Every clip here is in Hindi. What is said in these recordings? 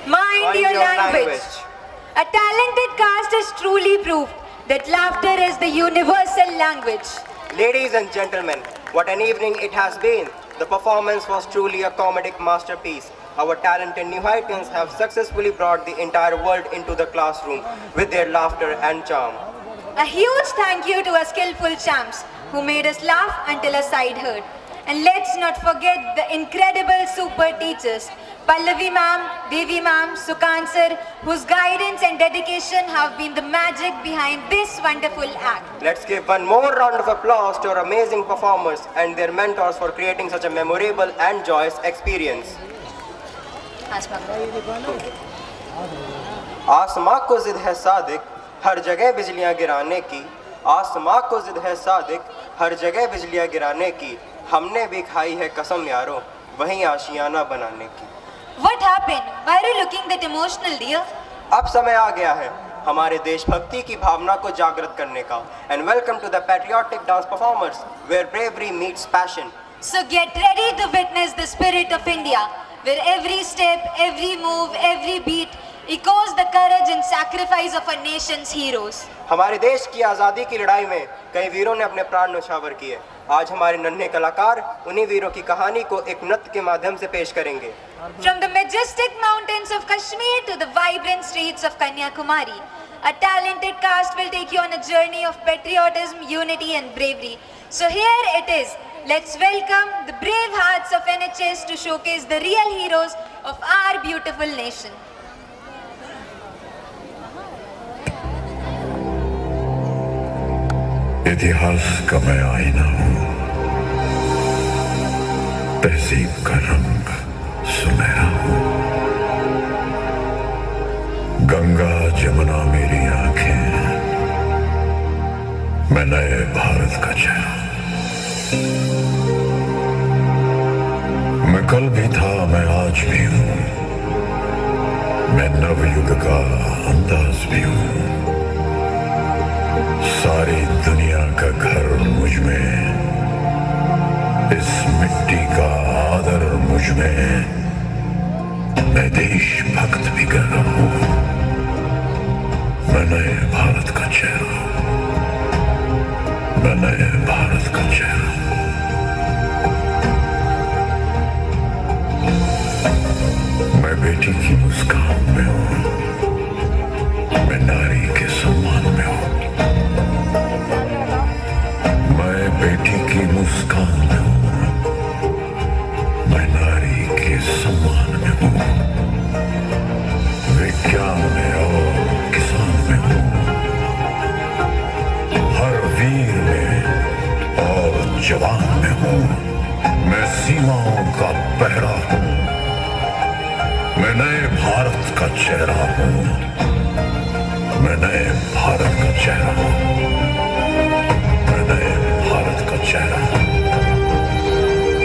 Mind your language. A talented cast has truly proved that laughter is the universal language. Ladies and gentlemen, what an evening it has been. The performance was truly a comedic masterpiece. Our talented Nihaitians have successfully brought the entire world into the classroom with their laughter and charm. A huge thank you to our skillful champs who made us laugh until our side hurt. And let's not forget the incredible super teachers, Pallavi ma'am, Devi ma'am, Sukhan sir, whose guidance and dedication have been the magic behind this wonderful act. Let's give one more round of applause to our amazing performers and their mentors for creating such a memorable and joyous experience. आसमां को जिद है सादिक हर जगह बिजलियां गिराने की आसमां को जिद है सादिक हर जगह बिजलियां गिराने की हमने भी खाई है कसम यारों वहीं आशियाना बनाने की. What happened? Why are you looking that emotional, dear? अब समय आ गया है हमारे देशभक्ति की भावना को जागृत करने का. And welcome to the patriotic dance performers where bravery meets passion. So get ready to witness the spirit of India, where every step, every move, every beat echoes the courage and sacrifice of our nation's heroes. हमारे देश की आज़ादी की लड़ाई में कई वीरों ने अपने प्राण न्यौछावर किए. आज हमारे नन्हे कलाकार उन्हीं वीरों की कहानी को एक नृत्य के माध्यम से पेश करेंगे. From the majestic mountains of Kashmir to the vibrant streets of Kanyakumari, a talented cast will take you on a journey of patriotism, unity and bravery. So here it is. Let's welcome the brave hearts of NHS to showcase the real heroes of our beautiful nation. इतिहास का मैं आईना हूँ तहजीब का रंग सुनहरा हूँ गंगा जमुना मेरी आंखें मैं नए भारत का चेहरा मैं कल भी था मैं आज भी हूँ मैं नवयुग का अंदाज भी हूँ सारी दुनिया का घर मुझ में इस मिट्टी का आदर मुझ में मैं देशभक्त भी कर रहा हूँ मैं नए भारत का चेहरा मैं नए भारत का चेहरा मैं बेटी की मुस्कान में हूँ मैं नारी के सम्मान में हूँ बेटी की मुस्कान में हूँ मैं नारी के सम्मान में हूँ विज्ञान में और किसान में हूँ हर वीर में और जवान में हूँ मैं सीमाओं का पहरा हूँ मैं नए भारत का चेहरा हूँ मैं नए भारत का चेहरा हूँ चेहरा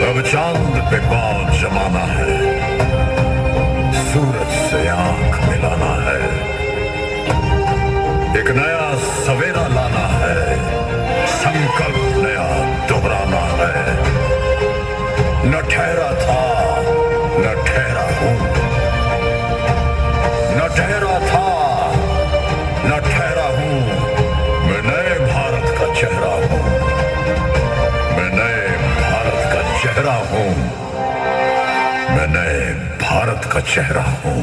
अब चांद पे पांव जमाना है सूरज से आंख मिलाना है एक नया सवेरा लाना है संकल्प नया दोहराना है न ठहरा था न ठहरा हूं न ठहरा था न ठहरा हूं मैं नए भारत का चेहरा हूं चेहरा हूं मैं नए भारत का चेहरा हूं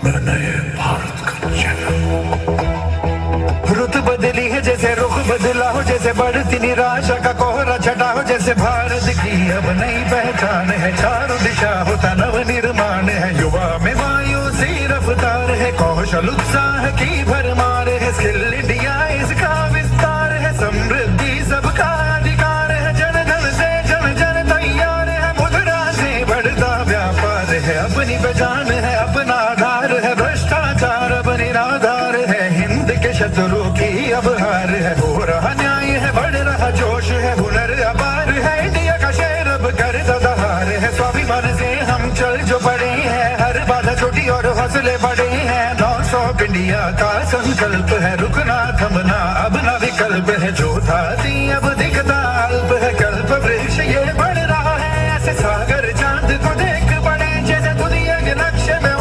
मैं नए भारत का चेहरा हूं रुत बदली है जैसे रुख बदला हो जैसे बढ़ती निराशा का कोहरा छटा हो जैसे भारत की अब नई पहचान है चारों दिशा होता नव निर्माण है युवा में वायु सी रफ्तार है कौशल उत्साह की भरमार है स्किल इंडिया इसका विस्तार है समृद्धि सबका अधिकार है जन धन से जन जन तैयार है मुद्रा से बढ़ता व्यापार है अपनी पहचान है अपना आधार है भ्रष्टाचार अब निराधार है हिंद के शत्रु की अब हार है हो रहा न्याय है बढ़ रहा जोश है हुनर अपार है इंडिया का शेर अब कर दहार है स्वाभिमान से हम चल जो पड़े हैं हर बाधा छोटी और हौसले बड़े हैं नॉन-स्टॉप इंडिया का संकल्प है रुकना थमना अब ना विकल्प है जो था अब दिखता अल्प है कल्प वृक्ष ये बढ़ रहा है ऐसे सागर चांद को देख पड़े जैसे दुनिया के नक्शे में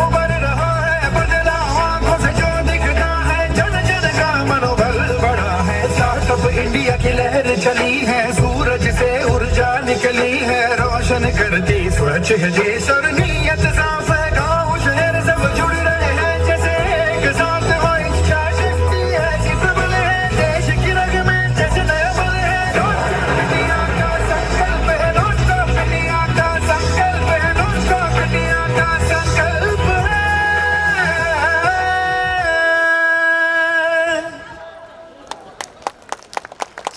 यह देश और नीयत साफ है, गाँव शहर सब जुड़ रहे हैं जैसे एक साथ, हो इच्छा शक्ति ऐसी प्रबल है, देश की रग में जैसे नया बल है। नॉन स्टॉप इंडिया का संकल्प है, नॉन स्टॉप इंडिया का संकल्प है, नॉन स्टॉप इंडिया का संकल्प है।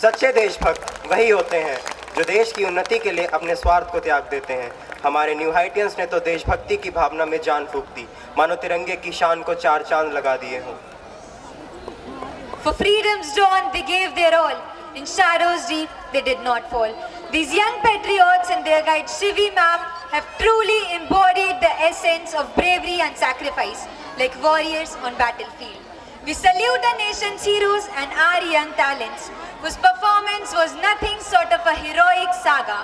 सच्चे देशभक्त वही होते हैं जो देश की उन्नति के लिए अपने स्वार्थ को त्याग देते हैं। हमारे न्यू हाइटियंस ने तो देशभक्ति की भावना में जान फूंक दी, मानो तिरंगे की शान को 4 चांद लगा दिए हों। For freedom's dawn, they gave their all. In shadows deep, they did not fall. These young patriots and their guide Shivi ma'am have truly embodied the essence of bravery and sacrifice, like warriors on battlefield. We salute the nation's heroes and our young talents, whose performance was nothing short of a heroic saga.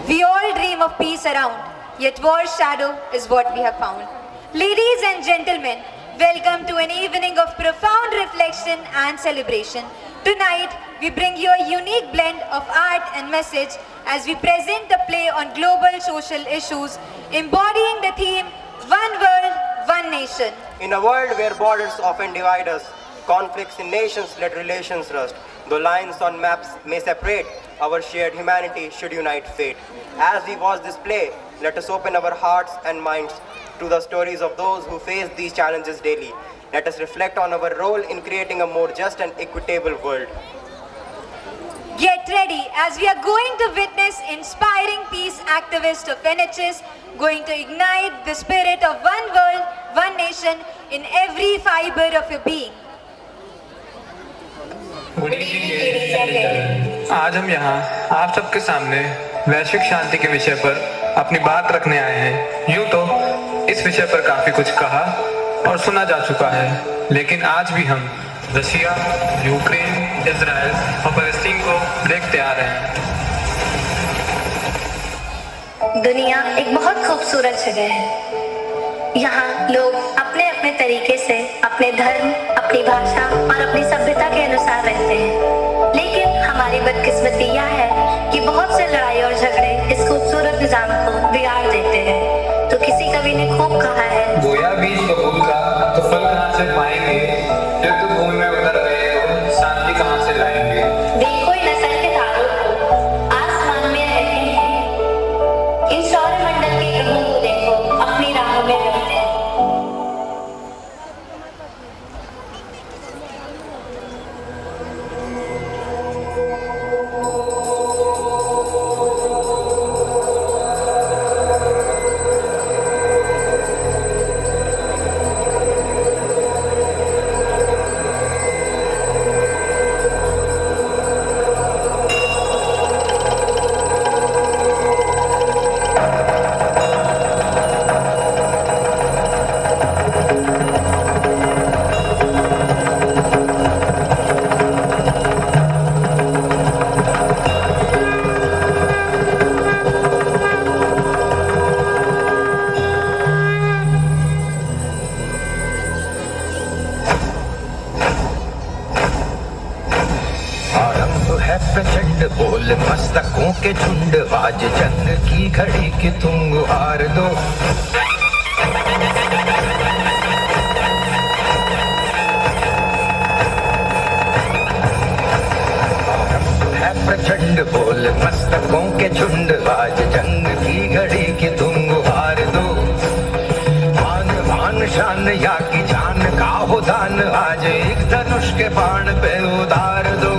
We all dream of peace around, yet war's shadow is what we have found. Ladies and gentlemen, welcome to an evening of profound reflection and celebration. Tonight, we bring you a unique blend of art and message as we present a play on global social issues, embodying the theme, One World, One Nation. In a world where borders often divide us, conflicts in nations let relations rust. Though lines on maps may separate, our shared humanity should unite fate. As we watch this play, let us open our hearts and minds to the stories of those who face these challenges daily. Let us reflect on our role in creating a more just and equitable world. Get ready as we are going to witness inspiring peace activists of NHS going to ignite the spirit of one world, one nation in every fiber of your being. Good evening. आज हम यहाँ आप सबके सामने वैश्विक शांति के विषय पर अपनी बात रखने आए हैं। यूँ तो इस विषय पर काफ़ी कुछ कहा और सुना जा चुका है, लेकिन आज भी हम रशिया, यूक्रेन, इजराइल और फलस्तीन को देखते आ रहे हैं। दुनिया एक बहुत खूबसूरत जगह है। यहाँ लोग अपने अपने तरीके से अपने धर्म, अपनी भाषा और अपनी सभ्यता के अनुसार रहते हैं, लेकिन हमारी बदकिस्मती यह है कि बहुत से लड़ाई और झगड़े इस खूबसूरत निजाम को बिगाड़ देते हैं। तो किसी कवि ने खूब कहा है, बोया बीज बबूल का तो फल कहाँ से पाएंगे, जब तो भूमि में उतर गए हो शांति कहाँ से लाएंगे। देखो इन नस्ल के तारों को, आसमान में रहते हैं, इन सौरमंडल के ग्रहों को देखो अपनी राहों में रहते हैं। प्रचंड बोल मस्तकों के झुंड, आज जंग की घड़ी की तुम गुहार दो। है प्रचंड बोल मस्तकों के झुंड, आज जंग की घड़ी की तुम गुहार दो। मान मान शान या की जान का हो दान, आज एक धनुष के बाण पे उतार दो।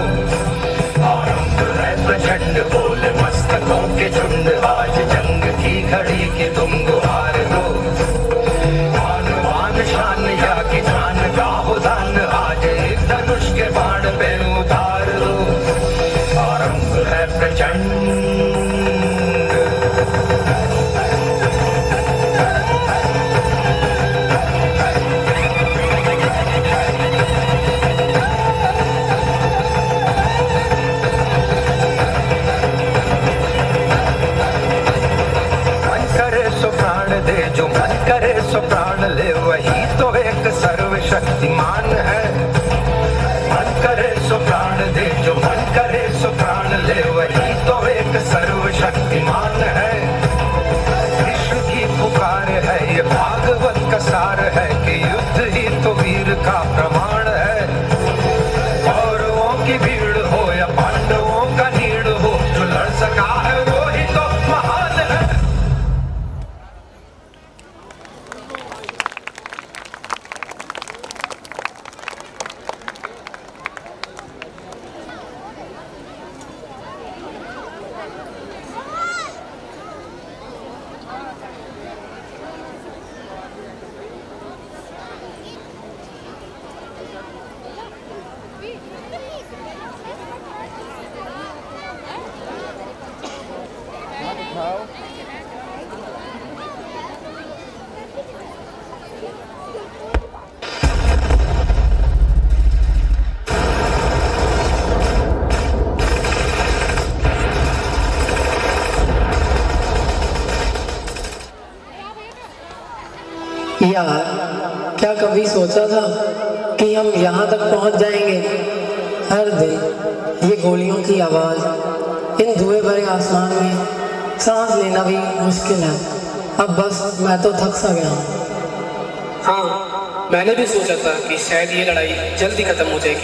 प्रचंड बोल मस्तकों के झुंड, आज जंग की घड़ी की तुम गुहार दो। मान मान शान या की जान का हो दान, आज एक धनुष के बाण पे उतार दो। आरंभ है प्रचंड। जो मन करे सो प्राण एक सर्वशक्तिमान है। मन करे सो प्राण दे, जो मन करे सो प्राण ले, वही तो एक सर्वशक्तिमान है। विश्व की पुकार है, ये भागवत का सार है कि युद्ध ही तो वीर का प्रमाण है। कौरवों की भीड़ हो या पांडवों का नीड़ हो, जो लड़ सका है वो ही तो महान है। यार, क्या कभी सोचा था कि हम यहाँ तक पहुँच जाएंगे। हर दिन ये गोलियों की आवाज़, इन धुएं भरे आसमान में सांस लेना भी मुश्किल है। अब बस मैं तो थक सा गया हूँ। हाँ, मैंने भी सोचा था कि शायद ये लड़ाई जल्दी खत्म हो जाएगी।